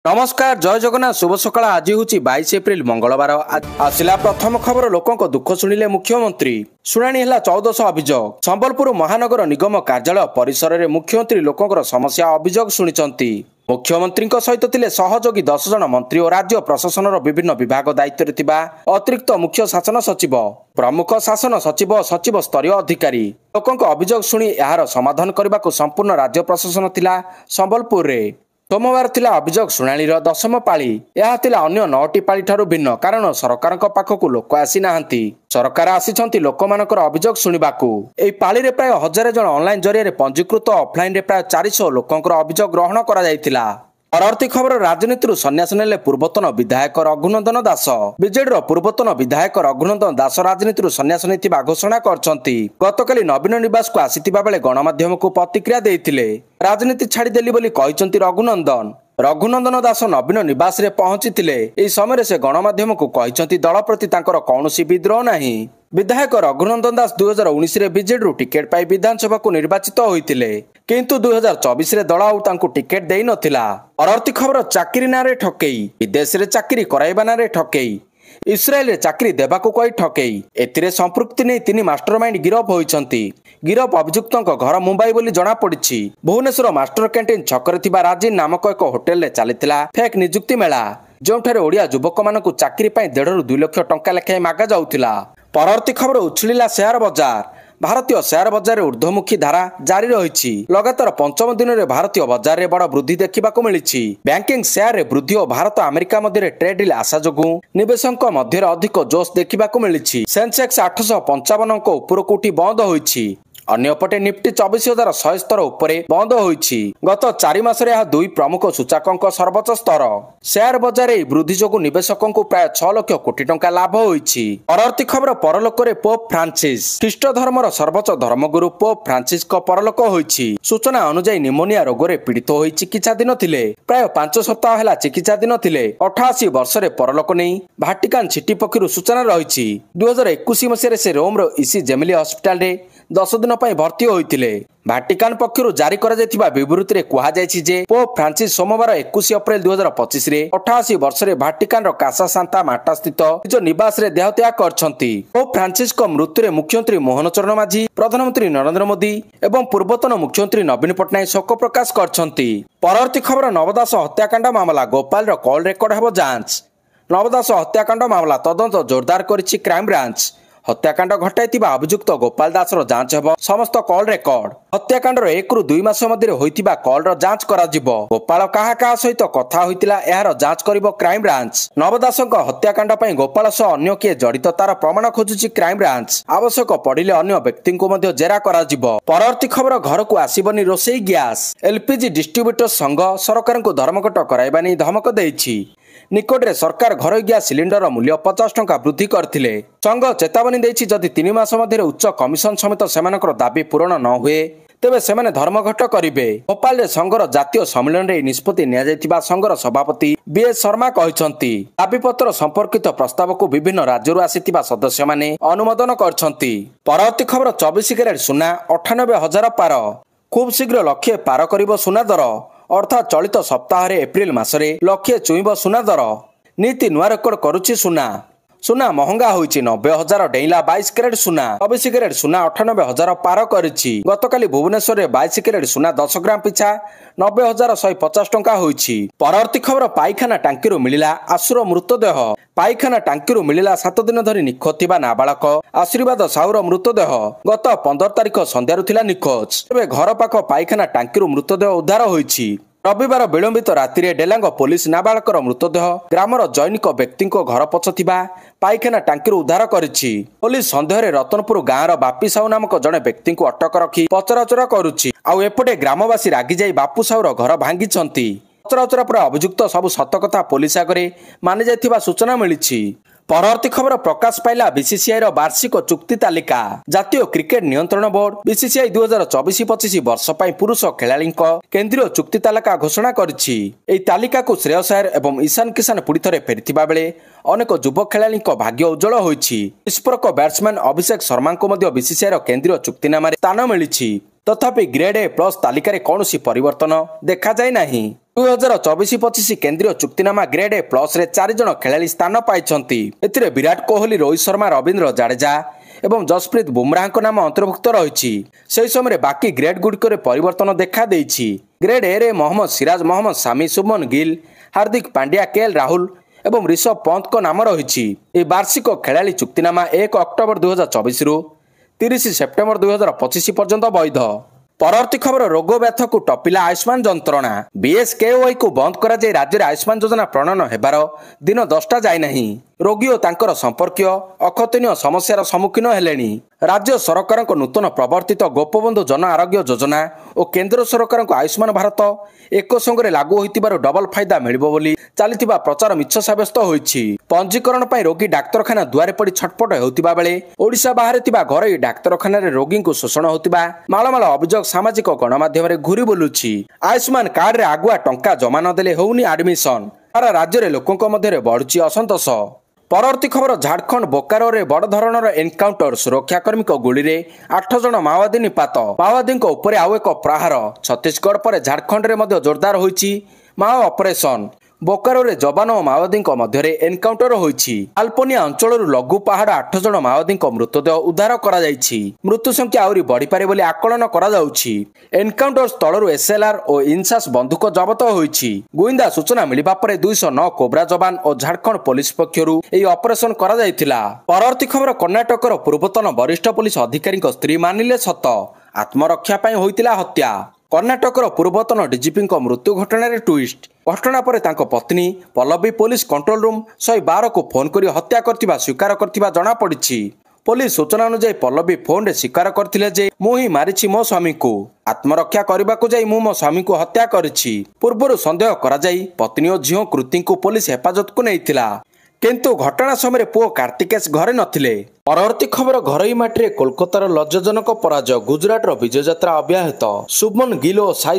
नमस्कार जय जगन्नाथ शुभ सकाळ। आज हूँ 22 एप्रिल मंगलवार। आसला प्रथम खबर लोकों दुख शुणिले मुख्यमंत्री। शुणाणी है 1400 अभियोग। संबलपुर महानगर निगम कार्यालय परिसर में मुख्यमंत्री लोकों समस्या अभियोग शुणिंट। मुख्यमंत्री सहित थिले सहयोगी 10 जन मंत्री और राज्य प्रशासन विभिन्न विभाग दायित्व अतिरिक्त मुख्य शासन सचिव, प्रमुख शासन सचिव और सचिव स्तरीय अधिकारी। लोकों अभियोग शुणी यार समाधान करने को संपूर्ण राज्य प्रशासन थिला संबलपुर रे। सोमवार थिला अभियोग शुणाणी 10म पाली। यह थिला अन्य 9टी पाली ठारू भिन्न कारण सरकार पाखकु लोक आसी नाहंती। सरकार आसीछंती लोकमानकर अभियोग शुणिबाकू। एई पाली रे प्राय 1000 जन ऑनलाइन जरिए पंजीकृत ऑफलाइन रे प्राय 400 लोकंकर अभियोग ग्रहण करा जायतिला। परवर्ती खबर राजनीति संन्यास नेले पूर्वतन विधायक रघुनंदन दास। बीजेडी पूर्वतन विधायक रघुनंदन दास राजनीति संन्यास नेतिबा घोषणा करछंती। गतकाली नवीन निवास को आसीतिबा बेले गणमाध्यम को प्रतिक्रिया देइथिले। राजनीति छाड़ीदेली बोली कहिसंती रघुनंदन। रघुनंदन दास नवीन निवास रे पहुंचीथिले। एई समय से गणमाध्यम को कहिसंती दल प्रति तांकर कौनसी विद्रोह नाही। विधायक रघुनंदन दास 2019 रे बीजेडी टिकेट पाई विधानसभा को निर्वाचित होइथिले, किंतु 2024 रे दल आउ तांको टिकेट देई नथिला। परवर्ती खबर चाकरी नारे ठकेई। विदेश रे चाकरी कराइबा नारे ठकेई। इस्राएल रे चाकरी देबाकू कही ठकेई। एथिरे संपृक्ति नै 3 मास्टरमाइंड गिरफ होइछंती। गिरफ अभियुक्तଙ୍କ घर मुंबई बोली जणा पड़िछि। भुवनेश्वर मास्टर कैंटीन छकरे थिबा राजीव नामक एक होटेल रे चलीथिला फेक नियुक्ति मेला, जोंठारे ओडिया युवक मानकू चाकरी पाई 1.5 ରୁ 2 लाख टंका लेखाएं मागा जाउथिला। परवर्ती खबर उछलिला शेयर बजार। भारतीय शेयर बजार ऊर्ध्वमुखी धारा जारी रही। लगातार पंचम दिन में भारतीय बजार में बड़ वृद्धि देखा मिली। बैंकिंग शेयर में वृद्धि और भारत अमेरिका मध्य ट्रेड डील आशा जो निवेशकों मध्य अधिक जोश देखा मिली। सेंसेक्स 855 अंक उपरकू उठी बंद होइछि। अन्यपटे निफ्टी 24,100 स्तर उपरे बंद होइछि। गत 4 मासरे यह 2 प्रमुख सूचकांक सर्वोच्च स्तर। शेयर बजार वृद्धि जो निवेशकों को प्राय 6 लाख कोटी टंका लाभ होइछि। परवर्ती खबर परलोक रे पोप फ्रांसिस। ख्रीष्ट धर्मर सर्वोच्च धर्मगुरु पोप फ्रांसिस को परलोक होइछि। सूचना अनुसार निमोनिया रोग रे पीड़ित होई चिकित्साधीन थिले। प्राय 5 सप्ताह है चिकित्साधीन थिले। 88 वर्ष रे परलोक नहीं भाटिकान सिटी पक्षरु सूचना रही। 2021 मसीह से रोम रो इसी जेमिली हॉस्पिटल रे 10 दिन भर्ती होइतिले। भाटिकान पक्षरु जारी करा जायतिबा विवृत्ति रे कुहा जायछि जे पोप फ्रांसिस सोमवार 21 अप्रैल 2025 रे 88 वर्ष रे भाटिकान रो कासा सांता माटा स्थित निज निवास रे देहत्याग करछंती। पोप फ्रांसिस को मृत्यु रे मुख्यमंत्री मोहन चरण माझी, प्रधानमंत्री नरेंद्र मोदी एवं पूर्वतन मुख्यमंत्री नवीन पटनायक शोक प्रकाश करछंती। परवर्ती खबर नवदास हत्याकांड मामला गोपाल रो कॉल रेकर्ड हेबो जांच। नवदास हत्याकांड मामला तदंत जोरदार करिछि क्राइम ब्रांच। हत्याकांड घटाइथिबा अभियुक्त गोपाल दास रो जांच हेबो। समस्त कॉल रेकर्ड हत्याकांड रो 1 ରୁ 2 मास मध्य होइथिबा कॉल रो जांच करा जिवो। गोपाल काहा सहित कथा होइतिला एहार जांच करिवो क्राइम ब्रांच। नवदासक हत्याकांड पई गोपाल सह अन्य किए जड़ित तार प्रमाण खोजुछि क्राइम ब्रांच। आवश्यक पड़िले अन्य व्यक्ति को मध्य जेरा करा जिवो। परवर्ती खबर घर को आसीबनी रोसेई गैस। एलपीजी डिस्ट्रीब्यूटर संघ सरकार को धर्मघट कराइबा नै धमक देइछि। निकट रे सरकार घर गैस सिलिंडर मूल्य 50 टंका वृद्धि करथिले। संघ चेतावनी देइछि जदि 3 मास मध्य उच्च कमिशन समेत सेमानकर दाबी पूरण न हुए तेबे सेमाने धर्मघट करिवे। भोपाल रे संघर जातीय सम्मेलन रे निष्पत्ति निया जायतिबा संघर सभापति बीएस शर्मा कहिसंती। दाबीपत्र संपर्कित प्रस्ताव को विभिन्न राज्यरू आसीतिबा सदस्य माने अनुमोदन करछंती। परवर्ती खबर 24 कैरेट सुना 98,000 पार। खूब शीघ्र लक्षे पार करिवो सुना दर। अर्थात चलित सप्ताह एप्रिल मासरे लक्षे छुईब सुना दर। नीति नुआ रेकर्ड करुछि सुना। सुना महंगा होइछि। 90,000 डेइला 22 कैरेट सुना। 24 कैरेट सुना 98,000 पार करिछि। गतकाली भुवनेश्वर रे 22 कैरेट सुना 10 ग्राम पिछा 90,150 टंका होइछि। परवर्ती खबर पाइखाना टांकीरू मिलिला आशुर मृतदेह। पाइखाना टांकीरू मिलिला 7 दिन धरि निखोज थिबा नाबालक आशीर्वाद साहुर मृतदेह गत 15 तारिख संध्यारू थिला निखोज। तेबे घर पाख पाइखाना टांकीरू मृतदेह उद्धार होइछि। रविवार विलंबित राति रे डेलांग पुलिस नाबालकर मृतदेह ग्रामर जैनिक व्यक्ति घर पछ थिबा पाइखाना टांकी उद्धार करिछि। पुलिस संदेह रे रतनपुर गाँव बापी साहू नामक जड़े व्यक्ति को अटक रखी पचराउचरा करुछि। आउ एपटे ग्रामवासी रागी जाई बापू साहूर घर भांगिछंती। पचराउचरा पर अभियुक्त सबु सत कथा पुलिस आगरे मानि जायथिबा सूचना मिलिछि। परवर्ती खबर प्रकाश पाइला बीसीसीआई रो वार्षिक चुक्ति तालिका। जातीय क्रिकेट नियंत्रण बोर्ड बीसीसीआई 2024-25 वर्ष पई पुरुष खेलाड़ी केंद्रीय चुक्ति तालिका घोषणा करिछि। एई तालिका को श्रेयस अय्यर एवं ईशान किशन पुड़ी थरे फेरिथिबा बेले अनेक युव खेलाड़ी भाग्य उज्जवल होइछि। विस्फोरक बैट्समैन अभिषेक शर्मा को मध्य बीसीसीआई रो केंद्रीय चुक्तिनामा स्थान मिलिछि। तथापि ग्रेड ए+ तालिका रे कौनसी परिवर्तन देखा जाय नाही। 2024-25 केंद्रीय चुक्तिनामा ग्रेड ए प्लस रे 4 जण खेलाड़ी स्थान पाइछंती। एथिरे विराट कोहली, रोहित शर्मा, रविंद्र जाडेजा एवं जसप्रीत बुमराह नाम अंतर्भुक्त रही। से समय बाकी ग्रेड गुड़िक परिवर्तन देखा देइछि। ग्रेड ए रे मोहम्मद सिराज, मोहम्मद शामी, शुभमन गिल, हार्दिक पांड्या, केएल राहुल एवं ऋषभ पंत को नाम रही। वार्षिक खेलाड़ी चुक्तिनामा 1 अक्टोबर 2024 रु 30 सेप्टेम्बर 2025 पर्यंत वैध। परवर्ती खबर, रोग व्याथ को टपिला आयुष्मान जंत्रणा। बीएसकेओआई को बंद करा जाय राज्य में आयुष्मान योजना प्रणयन हेबार दिन 10टा जाय नहीं। रोगी और तांकर संपर्कीय अकथनीय समस्यार सम्मुखीन हेलेनी। राज्य सरकार नूतन प्रवर्तित गोपबंधु जन आरोग्य योजना और केंद्र सरकार आयुष्मान भारत एक संगे लागू होइतिबार डबल फायदा मिलिबो बोली चलिथिबा प्रचार मिछ साब्यस्त होइछि। पंजीकरण पई रोगी डाक्तरखाना दुआरे पड़ी छटपट हेउतिबा बेले ओडिशा बाहर थिबा घरोई डाक्तरखाना रे रोगी को शोषण होतिबा माळमाळ अभियोग सामाजिक गणमाध्यम रे घुरी बुलुछि। आयुष्मान कार्ड रे आगुआ टंका जमा न देले होउनी एडमिशन। सारा राज्य रे लोकंक मध्य बढ़ुछि असंतोष। परवर्ती खबर, झारखंड बोकारो रे बड़ धरणर एनकाउंटर। सुरक्षाकर्मी गुली रे 8 जण माओवादी निपात। माओवादी उपरे आउ एक प्रहार। छत्तीसगढ़ पर झारखंड रे मध्य जोरदार होइछि माओ ऑपरेशन। बोकारो रे जवान और माओवादी मध्य एनकाउंटर होइछि। आल्पोनिया अंचल लघु पहाड़ 8 जण माओवादी मृतदेह उद्धार करा जाइछि। मृत्यु संख्या आउरी बढ़ी पारे बोली आकलन करा जाउछि। एनकाउंटर स्थलरू एसएलआर और इनसास बंदूक जबत होइछि। गुइंदा सूचना मिलिबा परे 209 कोब्रा जवान और झारखंड पुलिस पक्षरु एई ऑपरेशन करा जाइथिला। परवर्ती खबर, कर्णाटकर पूर्वतन वरिष्ठ पुलिस अधिकारी स्त्री मानिले सत आत्मरक्षा पई होइतिला हत्या। कर्णाटकर पूर्वतन डीजीपी मृत्यु घटना ट्विस्ट। घटना पर पत्नी पल्लवी पुलिस कंट्रोल रूम 112 को फोन कर हत्या करथिबा स्वीकार करथिबा जणा पड़िछि। पुलिस सूचना अनुसार पल्लवी फोन रे स्वीकार करथिले जे मु ही मारिछि मो स्वामी को। आत्मरक्षा करबाकू जाई मु मो स्वामी को हत्या करिछि। पूर्वरु संदेह करा जाई पत्नी और झियो कृति को पुलिस हेफाजत को नैथिला। किंतु घटना समय पुओ कार्तिकेश घरे नथिले। परवर्ती खबर, घरोई माटी कोलकातार लज्जाजनक पराजय। गुजरातर विजय यात्रा अब्याहत। शुभमन गिल और साई